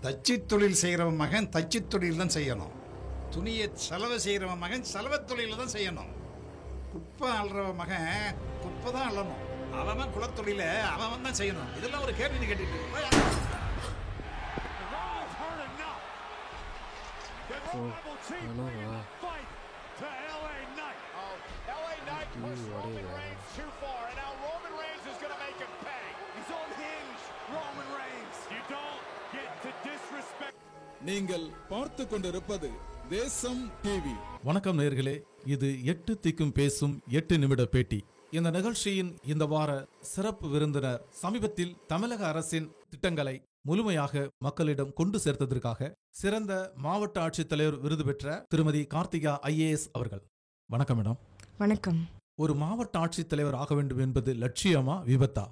தச்சு தொழில் செய்கிறவன் மகன் தச்சு தொழில் தான் செய்யணும். துணியை செலவு செய்கிறவன் மகன் செலவு தொழில தான் செய்யணும். குப்பை அள்ளுறவன் மகன் குப்பை தான் அள்ளணும். அவன் குலத்தொழில அவன் தான் செய்யணும். இதெல்லாம் ஒரு கேள்வி கேட்டுட்டு நீங்கள் பார்த்து கொண்டிருப்பது தேசம் டிவி. வணக்கம் நேயர்களே, இது 8 திக்கும் பேசும் 8 நிமிட பேட்டி. இந்த நிகழ்ச்சியின் இந்த வார சிறப்பு விருந்தினர் சமீபத்தில் தமிழக அரசின் திட்டங்களை முழுமையாக மக்களிடம் கொண்டு சேர்த்ததற்காக சிறந்த மாவட்ட ஆட்சித்தலைவர் விருது பெற்ற திருமதி கார்த்திகா IAS அவர்கள். வணக்கம் மேடம். வணக்கம். ஒரு மாவட்ட ஆட்சித்தலைவர் ஆக வேண்டும் என்பது லட்சியமா விபத்தா?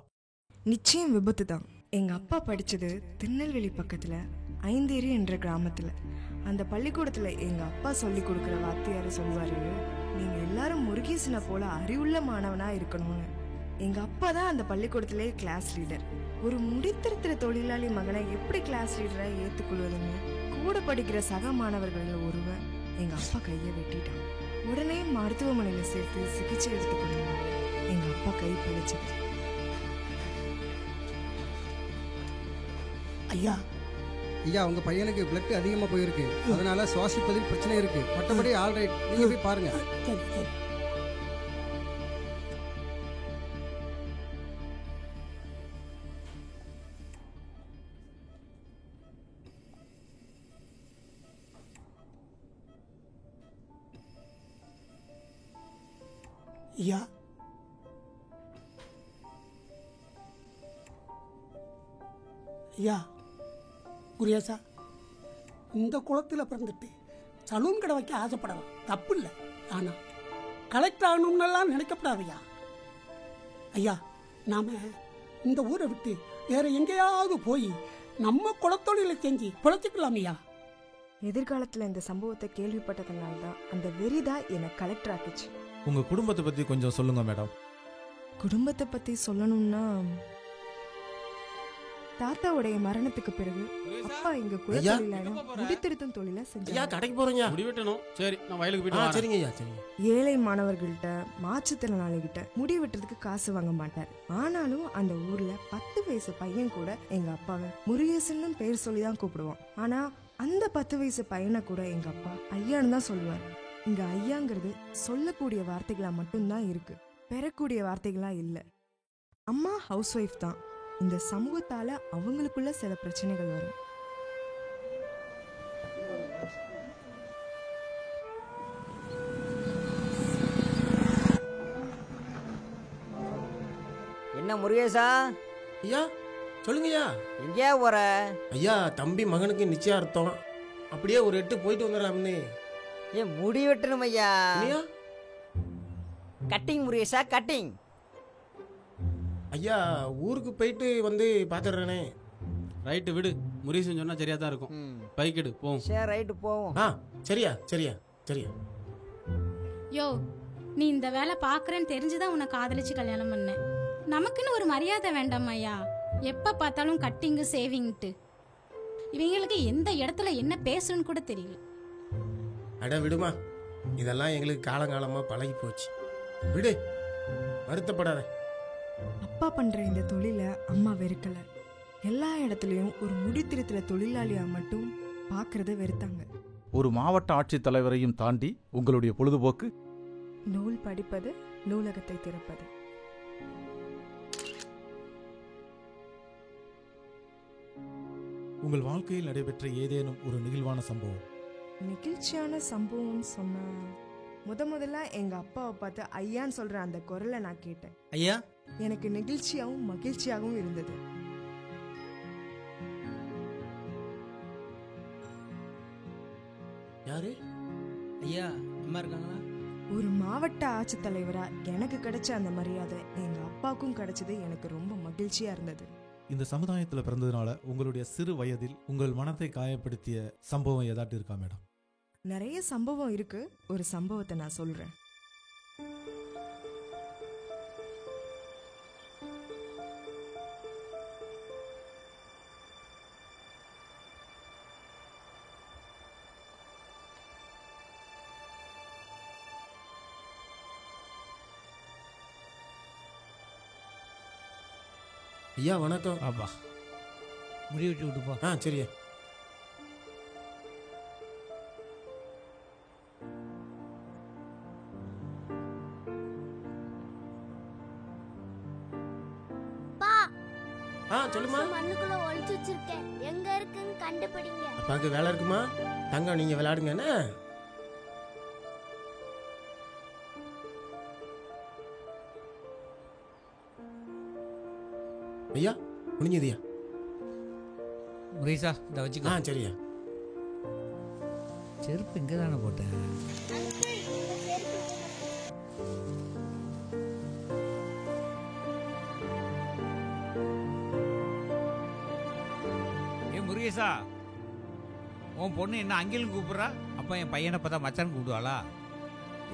நிச்சயம் விபத்து தான். எங்க அப்பா படிச்சது திருநெல்வேலி பக்கத்துல ஐந்தேரி என்ற கிராமத்துல. அந்த பள்ளிக்கூடத்துல எங்க அப்பா சொல்லி கொடுக்குற வாத்தியாரு சொல்வாரு, நீங்க எல்லாரும் முருகேசனை போல அறிவுள்ள மாணவனா இருக்கணும்னு. எங்க அப்பா தான் அந்த பள்ளிக்கூடத்திலே கிளாஸ் லீடர். ஒரு முடித்திருத்திர தொழிலாளி மகனை எப்படி கிளாஸ் லீடரா ஏத்துக்கொள்வதுன்னு கூட படிக்கிற சக மாணவர்களில் ஒருவன் எங்க அப்பா கையை வெட்டிட்டான். உடனே மருத்துவமனையில சேர்த்து சிகிச்சை எடுத்துக்கொண்டாங்க. எங்க அப்பா கை பிழைச்சது. ஐயா ஐயா, உங்க பையனுக்கு பிளட் அதிகமா போயிருக்கு, அதனால சுவாசிப்பதில் பிரச்சனை இருக்கு. மற்றபடி ஆல்ரைட், நீங்க போய் பாருங்க. ஐயா, ஐயா முருகேசா, இந்த குளத்தில் பிறந்துட்டு சலூன் கடை வைக்க ஆசைப்படலாம், தப்பு இல்லை. ஆனால் கலெக்டர் ஆகணும்னெல்லாம் நினைக்கப்படாதையா. ஐயா, நாம் இந்த ஊரை விட்டு வேற எங்கேயாவது போய் நம்ம குளத்தொழிலை செஞ்சு பிழைச்சிக்கலாம் ஐயா. எதிர்காலத்துல இந்த சம்பவத்தை கேள்விப்பட்டதுனால தான் அந்த வெறிதான் என்னை கலெக்டர் ஆக்கிச்சு. உங்க குடும்பத்தை பத்தி கொஞ்சம் சொல்லுங்க மேடம். குடும்பத்தை பத்தி சொல்லணும்னா, தாத்தாவுடைய மரணத்துக்கு பிறகு அப்பா இங்க குலத்தொழிலான முடித்திருத்தும் தொழில செஞ்சாங்க. கடைக்கு போறீங்க? முடி வெட்டணும். சரி, நான் வயலுக்கு போயிட்டு. சரிங்க ஐயா, சரிங்க. ஏழை மாணவர்கள்ட்ட மாற்றுத்திறனாளிகிட்ட முடி வெட்டுறதுக்கு காசு வாங்க மாட்டார். ஆனாலும் அந்த ஊர்ல 10 வயசு பையன் கூட எங்க அப்பாவை முருகேசன் பேர் சொல்லிதான் கூப்பிடுவான். ஆனா அந்த 10 வயசு பையனை கூட எங்க அப்பா ஐயான்னு தான் சொல்லுவார். இங்க ஐயாங்கிறது சொல்லக்கூடிய வார்த்தைகளா மட்டும்தான் இருக்கு, பெறக்கூடிய வார்த்தைகளா இல்ல. அம்மா ஹவுஸ் ஒய்ஃப் தான். இந்த சமூகத்தால அவங்களுக்குள்ள சில பிரச்சனைகள் வரும். என்ன முருகேசா? ஐயா சொல்லுங்க ஐயா. எங்கேயா போற? ஐயா, தம்பி மகனுக்கு நிச்சயார்த்தம், அப்படியே ஒரு 8 போயிட்டு வந்துடலாம்னு. ஏன் முடி வெட்டணும் ஐயா? கட்டிங் முருகேசா, கட்டிங். ஐயா, ஊருக்கு போயிட்டு வந்து பார்த்துடுறேனே. ரைட்டு விடு, முருகேசன் சொன்னா சரியா தான் இருக்கும். பைக்கெடு போவோம். சரி, ரைட்டு போவோம். சரியா சரியா சரியா. யோ, நீ இந்த வேலை பார்க்குறேன்னு தெரிஞ்சுதான் உன்னை காதலிச்சு கல்யாணம் பண்ணேன். நமக்குன்னு ஒரு மரியாதை வேண்டாம் ஐயா? எப்போ பார்த்தாலும் கட்டிங்கு சேவிங்ட்டு. இவங்களுக்கு எந்த இடத்துல என்ன பேசணும்னு கூட தெரியல. அட விடுமா, இதெல்லாம் எங்களுக்கு காலங்காலமாக பழகி போச்சு. விடு, வருத்தப்படாத. அப்பா பண்ற இந்த தொழில அம்மா வெறுக்கல. எல்லா இடத்துலயும் ஒரு முடித்திருத்திர தொழிலாளியா மட்டும் பாக்குறத வெறுத்தாங்க. ஒரு மாவட்ட ஆட்சித்தலைவரையும் தாண்டி உங்களுடைய பொழுதுபோக்கு நூல் படிப்பது, நூலகத்தை திறப்பது. உங்கள் வாழ்க்கையில் நடைபெற்ற ஏதேனும் ஒரு நெகிழ்வான சம்பவம்? நெகிழ்ச்சியான சம்பவம் சொன்னா, முதல்ல எங்க அப்பாவை பார்த்து ஐயான்னு சொல்ற அந்த குரலை நான் கேட்டேன். ஐயா, எனக்கு நெகிழ்ச்சியாகவும் மகிழ்ச்சியாகவும் இருந்தது. யாரு? ஐயா, அம்மா இருக்காங்களா? ஒரு மாவட்ட ஆட்சித்தலைவரா எனக்கு கிடைச்ச அந்த மரியாதை எங்க அப்பாவுக்கும் கிடைச்சது எனக்கு ரொம்ப மகிழ்ச்சியா இருந்தது. இந்த சமுதாயத்தில் பிறந்ததுனால உங்களுடைய சிறு வயதில் உங்கள் மனத்தை காயப்படுத்திய சம்பவம் ஏதாட்டு இருக்கா மேடம்? நிறைய சம்பவம் இருக்கு. ஒரு சம்பவத்தை நான் சொல்றேன். ஐயா வணக்கம். பாப்பா முடி வெட்டி விட்டுப்பா. ஆ சரியா. சொல்லுமா. மண்ணுக்குள்ள ஒளிச்சு வச்சிருக்கேன், எங்க இருக்குன்னு கண்டுபிடிங்க. அப்பாக்கு வேலை இருக்குமா? தங்கம் நீங்க விளையாடுங்க என்ன? ஐயா முடிஞ்சதுயா. முரேசா இந்த வச்சுக்கோ. சரியா. செருப்பு இங்கே தானே போட்டேன். முருகேசா, உன் பொண்ணு என்ன அங்கிலும் கூப்பிட்றா? அப்போ என் பையனை பார்த்தா மச்சான் கூப்பிடுவாளா?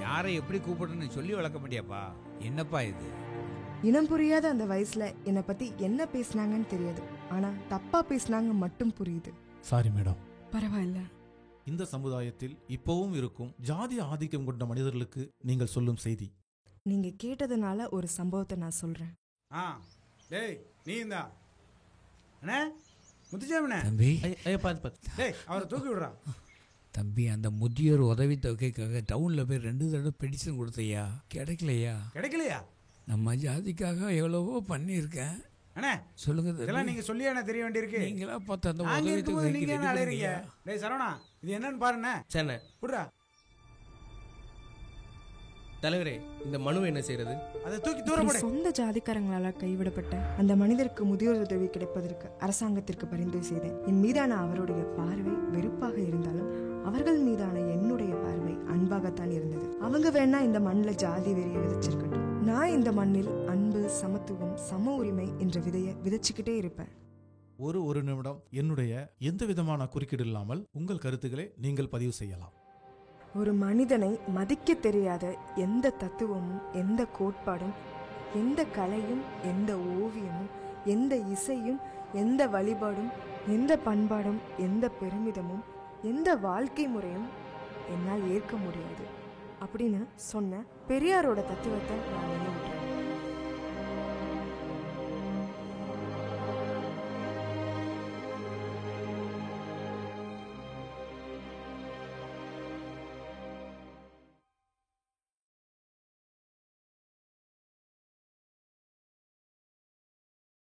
யாரை எப்படி கூப்பிடுன்னு சொல்லி வளர்க்க முடியாப்பா. என்னப்பா இது? இனம் புரியாத அந்த வயசுல என்னை பத்தி என்ன பேசினாங்கன்னு தெரியாது, ஆனா தப்பா பேசினாங்க மட்டும் புரியுது. Sorry madam. பரவாயில்ல. இந்த சமுதாயத்தில் இப்பவும் இருக்கும் ஜாதி ஆதிக்கம் கொண்ட மனிதர்களுக்கு நீங்கள் சொல்லும் செய்தி. நீங்க கேட்டதுனால ஒரு சம்பவத்தை நான் சொல்றேன். டேய் நீ இந்தா அண்ணே முத்துச்சாமிண்ணே. தம்பி டேய் அவரை தூக்கி விடுறா. தம்பி, அந்த முதியோர் உதவி தொகைக்காக டவுன்ல போய் 2 தடவை பெடிஷன் கொடுத்தையா, கிடைக்கலையா? நம்ம ஜாதிக்காக எவ்வளவோ பண்ணியிருக்கேன். அண்ணே சொல்லுங்க. இதெல்லாம் நீங்க சொல்லி என்ன தெரிய வேண்டியிருக்கு? நீங்களா பார்த்து அந்த உதவி தொகை நீங்க என்ன அழைறீங்க? டேய் சரவணா, இது என்னன்னு பாருண்ணே. சரிண்ணே விடுறா. தலைவரே, இந்த மனு என்ன செய்யறது? அதை தூக்கி தூரம் போடு. சொந்த ஜாதிக்காரங்களால கைவிடப்பட்ட அந்த மனிதருக்கு முதியோர் உதவி கிடைப்பதற்கு அரசாங்கத்திற்கு பரிந்துரை செய்தேன். என் மீதான அவருடைய பார்வை வெறுப்பாக இருந்தாலும் அவர்கள் மீதான என்னுடைய பார்வை அன்பாகத்தான் இருந்தது. அவங்க வேணா இந்த மண்ணில் ஜாதி வெறியை விதைச்சிருக்கட்டும், நான் இந்த மண்ணில் அன்பு, சமத்துவம், சம உரிமை என்ற விதையை விதைச்சுக்கிட்டே இருப்பேன். ஒரு நிமிடம் என்னுடைய எந்த விதமான குறுக்கீடு இல்லாமல் உங்கள் கருத்துக்களை நீங்கள் பதிவு செய்யலாம். ஒரு மனிதனை மதிக்க தெரியாத எந்த தத்துவமும், எந்த கோட்பாடும், எந்த கலையும், எந்த ஓவியமும், எந்த இசையும், எந்த வழிபாடும், எந்த பண்பாடும், எந்த பெருமிதமும், எந்த வாழ்க்கை முறையும் என்னால் ஏற்க முடியாது அப்படின்னு சொன்ன பெரியாரோட தத்துவத்தை நான் நினைவு